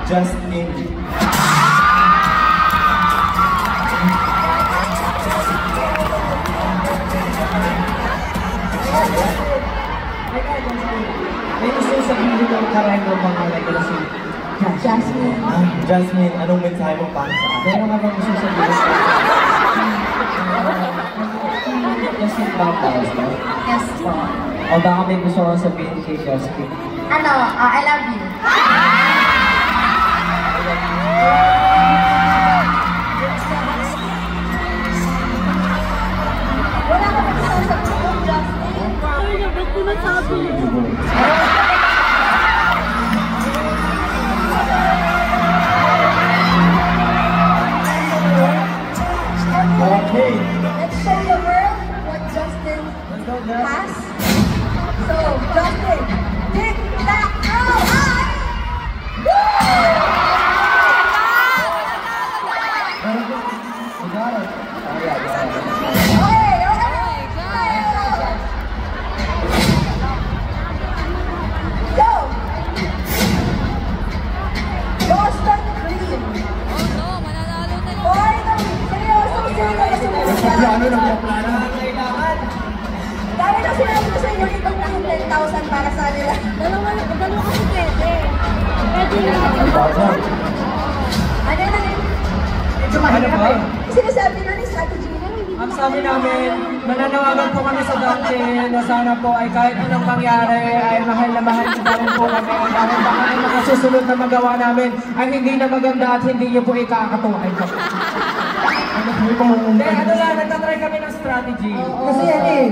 Justin. May gusto sabihin ng karayang mo mga regulasyon. Jasmine. Jasmine, anong mensahe mo para sa akin? Meron ka bang gusto sabihin? Justin Baptist, no? Yes po. O baka may gusto kang sabihin kay Justin? Ano, I love you. Wala ka bang gusto sabihin, Justin? Ay, nabat ko na sabi. Okay. Let's show the world what Justin has. So, Justin, tick, tack, go, high! You got it. Okay, go! Boston Cream. Boy, Nagpaplano, nagpaplano. dahil na sinabi ko sa inyo, ibang na 10,000 para sa nila. Dalawa kasi pwede. Pwede na. Ano na yun? Medyo mahirap eh. Sinasabi na ni strategy nila, hindi Ang sabi namin, mananawagan po kami sa Dante na sana po ay kahit anong mangyari ay mahal na mahal pa rin po kami dahil baka ang mga susunod na magawa namin ay hindi na maganda at hindi niyo po ikakatuwa. Hindi, ano lang, nagtatry kami ng strategy. Kasi yan eh,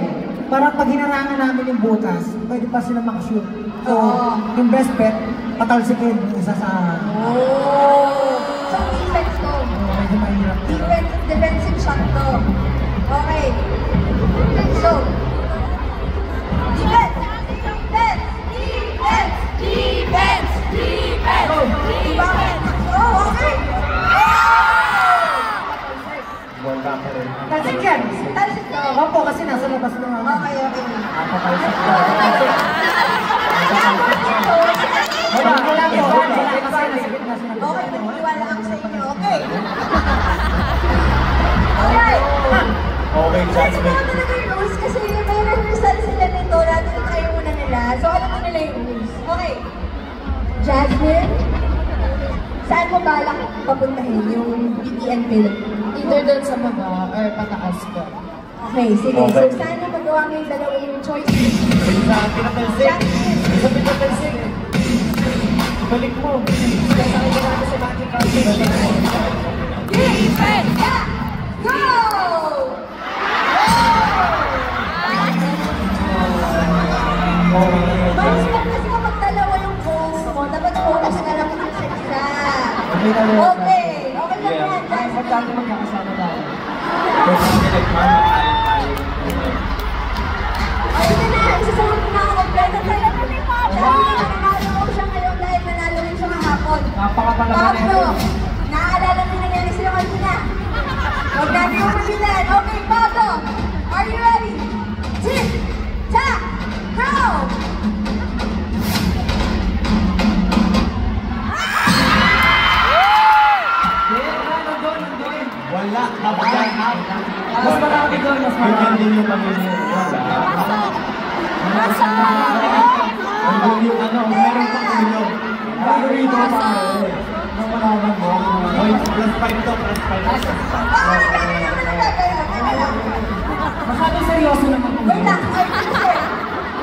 parang pag hinarangan namin yung butas, pwede pa sila makashoot. So, yung best bet, patalsikin yung isa sa... So, defense to. Medyo mahirap. Defensive shot to. Okay. So, defense! Defense! Defense! Defense! Defense! Oh, okay! Wala ka rin. Talsik yan! Talsik to. Opo, kasi nasa labas na nga. Okay, okay. Patalsik ko. Wala, wala po. Okay, nagtiwala ako sa inyo. Okay. Alright. Okay, Kasi Jasmine. ano talaga yung rules? Kasi may rehearsal sila nito. Natin muna nila. So, alam mo nila yung rules. Okay. Jasmine, saan mo balak papuntahin yung BTN film? Either doon sa baba or pataas ko. Okay, sige. Okay. So, saan mo magawa ngayong dalawa yung choice? Sa pinatalsik. Jasmine. Sa pinatalsik. Balik mo. Sasakay ka natin sa Magic Carpet. Defense! Yeah! Go! Mahirap kasi kapag dalawa yung goals mo, dapat focus ka lang sa isa. Okay, okay lang yan, guys. Pagkati magkakasama tayo. Ayun na, isasagot ko na ako kompleto sa'yo. Dahil nanalo ko siya ngayon dahil nanalo rin siya kahapon. Napakapalaman Pablo, naaalala mo yung nangyari sa'yo kanina. Huwag natin yung mabilan. Okay, Pablo, are you ready? Tick, tack, go! Wala. Kabagay. Mas marami doon, mas marami. Bigyan din yung pamilya. Ang yung ano, meron pang ulo. Bago rito pa. Nung malaman mo. Oy, plus 5 to, plus 5. Masyado seryoso naman po. Wait lang, ay kasi,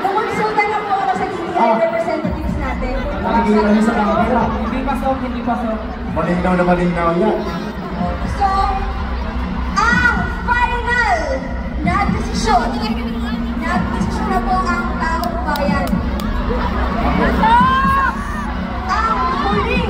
kumonsulta na po ako sa DTI representatives natin. Nakikita niyo sa camera. Hindi pasok, hindi pasok. Malinaw na malinaw yan. So, ang final na desisyon na po ang taong bayan. Ang huling